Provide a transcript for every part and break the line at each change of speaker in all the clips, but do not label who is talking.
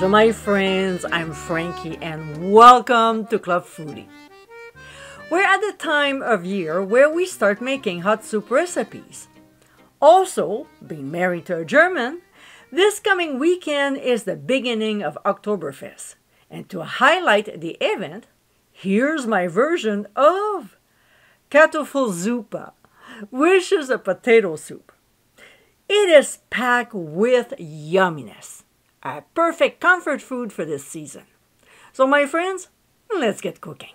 Bonjour my friends, I'm Frankie and welcome to Club Foodie. We're at the time of year where we start making hot soup recipes. Also, being married to a German, this coming weekend is the beginning of Oktoberfest. And to highlight the event, here's my version of Kartoffelsuppe, which is a potato soup. It is packed with yumminess, a perfect comfort food for this season. So my friends, let's get cooking.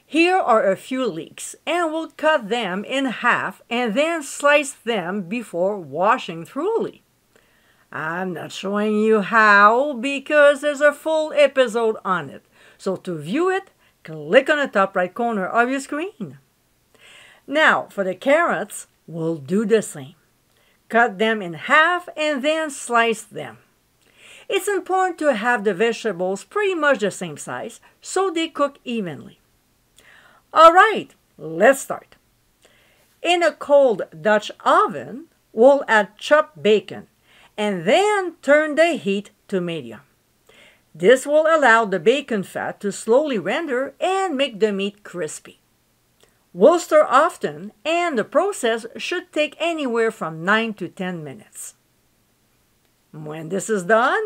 Here are a few leeks, and we'll cut them in half and then slice them before washing thoroughly. I'm not showing you how because there's a full episode on it. So to view it, click on the top right corner of your screen. Now for the carrots, we'll do the same. Cut them in half and then slice them. It's important to have the vegetables pretty much the same size so they cook evenly. Alright, let's start. In a cold Dutch oven, we'll add chopped bacon and then turn the heat to medium. This will allow the bacon fat to slowly render and make the meat crispy. We'll stir often and the process should take anywhere from 9 to 10 minutes. When this is done,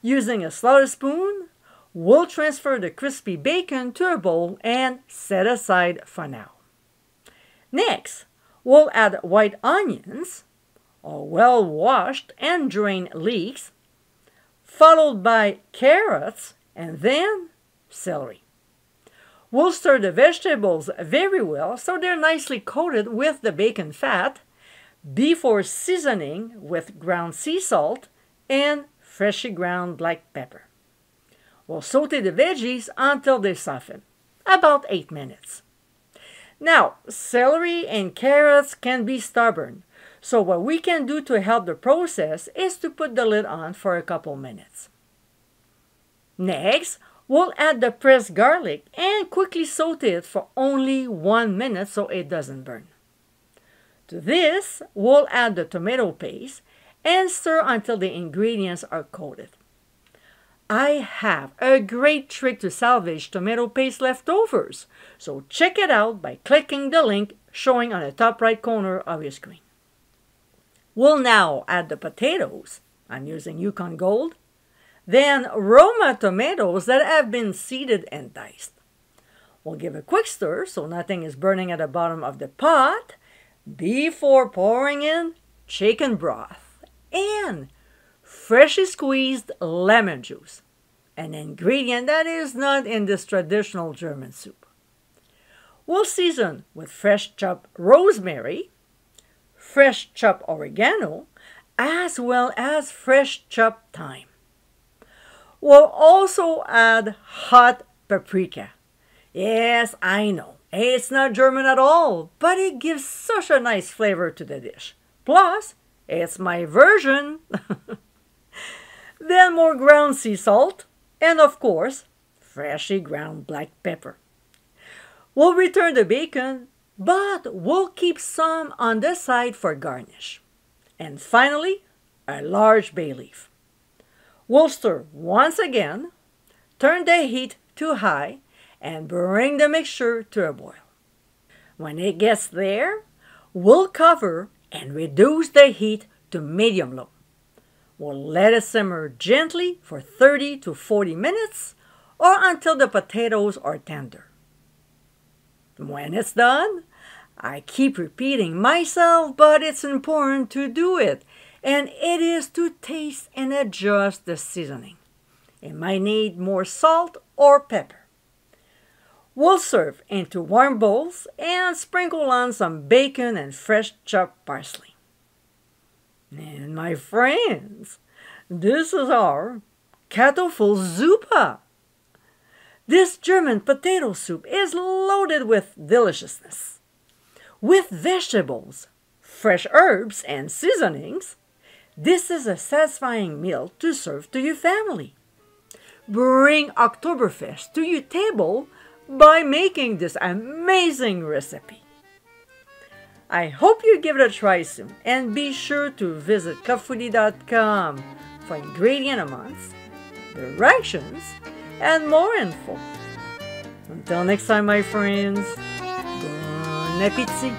using a slaughter spoon, we'll transfer the crispy bacon to a bowl and set aside for now. Next, we'll add white onions, or well-washed and drained leeks, followed by carrots and then celery. We'll stir the vegetables very well so they're nicely coated with the bacon fat before seasoning with ground sea salt and freshly ground black pepper. We'll saute the veggies until they soften, about 8 minutes. Now, celery and carrots can be stubborn, so what we can do to help the process is to put the lid on for a couple minutes. Next, we'll add the pressed garlic and quickly saute it for only 1 minute so it doesn't burn. To this, we'll add the tomato paste and stir until the ingredients are coated. I have a great trick to salvage tomato paste leftovers, so check it out by clicking the link showing on the top right corner of your screen. We'll now add the potatoes. I'm using Yukon Gold. Then Roma tomatoes that have been seeded and diced. We'll give a quick stir so nothing is burning at the bottom of the pot before pouring in chicken broth and freshly squeezed lemon juice, an ingredient that is not in this traditional German soup. We'll season with fresh chopped rosemary, fresh chopped oregano, as well as fresh chopped thyme. We'll also add hot paprika. Yes, I know, it's not German at all, but it gives such a nice flavor to the dish. Plus, it's my version. Then more ground sea salt, and of course, freshly ground black pepper. We'll return the bacon, but we'll keep some on the side for garnish. And finally, a large bay leaf. We'll stir once again, turn the heat to high, and bring the mixture to a boil. When it gets there, we'll cover and reduce the heat to medium-low. We'll let it simmer gently for 30 to 40 minutes or until the potatoes are tender. When it's done, I keep repeating myself, but it's important to do it, and it is to taste and adjust the seasoning. It might need more salt or pepper. We'll serve into warm bowls and sprinkle on some bacon and fresh chopped parsley. And my friends, this is our Kartoffelsuppe. This German potato soup is loaded with deliciousness. With vegetables, fresh herbs, and seasonings, this is a satisfying meal to serve to your family. Bring Oktoberfest to your table by making this amazing recipe. I hope you give it a try soon, and be sure to visit clubfoodie.com for ingredient amounts, directions, and more info. Until next time, my friends, bon appétit!